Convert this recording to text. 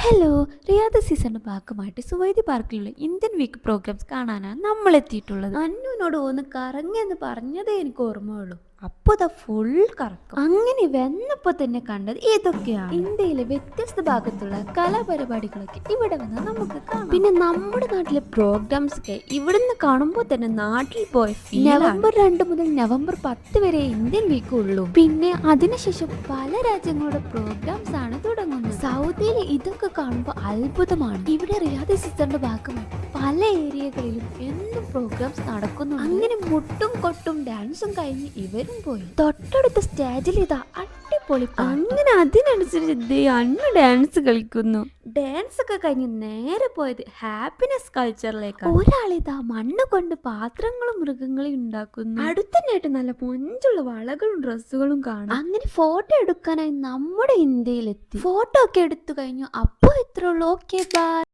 Hello, Riyadh സീസണിന്റെ ഭാഗമായിട്ട് സുവൈദി പാർക്കിലുള്ള Indian week programmes കാണാനാണ് നമ്മൾ എത്തിയിട്ടുള്ളത്. അന്നുവിനോട് ഒന്ന് കറങ്ങിയെന്ന് പറഞ്ഞതേ എനിക്ക് ഓർമ്മയുള്ളൂ. അപ്പൊ ഫുൾ കറക്കം. അങ്ങനെ വന്നപ്പോ തന്നെ കണ്ടത് ഇതൊക്കെയാണ്. ഇന്ത്യയിലെ വ്യത്യസ്ത ഭാഗത്തുള്ള കലാപരിപാടികളൊക്കെ ഇവിടെ വന്ന് നമുക്ക് കാണാം. പിന്നെ നമ്മുടെ നാട്ടിലെ പ്രോഗ്രാംസ് ഒക്കെ ഇവിടുന്ന് കാണുമ്പോൾ തന്നെ നാട്ടിൽ പോയ നവംബർ 2 മുതൽ നവംബർ 10 വരെ ഇന്ത്യൻ വീക്ക് ഉള്ളൂ. പിന്നെ അതിനുശേഷം പല രാജ്യങ്ങളുടെ പ്രോഗ്രാംസ് ആണ് തുടങ്ങുന്നത്. സൗദിയിൽ ഇതൊക്കെ കാണുമ്പോൾ അത്ഭുതമാണ്. ഇവിടെ റിയാദ് സീസണിന്റെ ഭാഗമായി പല ഏരിയകളിലും എന്നും പ്രോഗ്രാംസ് നടക്കുന്നു. അങ്ങനെ മുട്ടും കൊട്ടും ഡാൻസും കഴിഞ്ഞ് ഇവരും പോയി. തൊട്ടടുത്ത സ്റ്റേജിൽ ഇതാ അടിപൊളി. അങ്ങനെ അതിനനുസരിച്ച് അന്ന് ഡാൻസ് കളിക്കുന്നു. ഡാൻസ് ഒക്കെ കഴിഞ്ഞ് നേരെ പോയത് ഹാപ്പിനെസ് കൾച്ചറിലേക്ക്. ഒരാളിതാ മണ്ണ് കൊണ്ട് പാത്രങ്ങളും മൃഗങ്ങളെയും ഉണ്ടാക്കുന്നു. അടുത്തന്നെയായിട്ട് നല്ല മൊഞ്ചുള്ള വളകളും ഡ്രസ്സുകളും കാണാം. അങ്ങനെ ഫോട്ടോ എടുക്കാനായി നമ്മുടെ ഇന്ത്യയിലെത്തി. ഫോട്ടോ ഒക്കെ എടുത്തു കഴിഞ്ഞു. അപ്പോൾ ഇത്രയുള്ളൂ. Okay, by.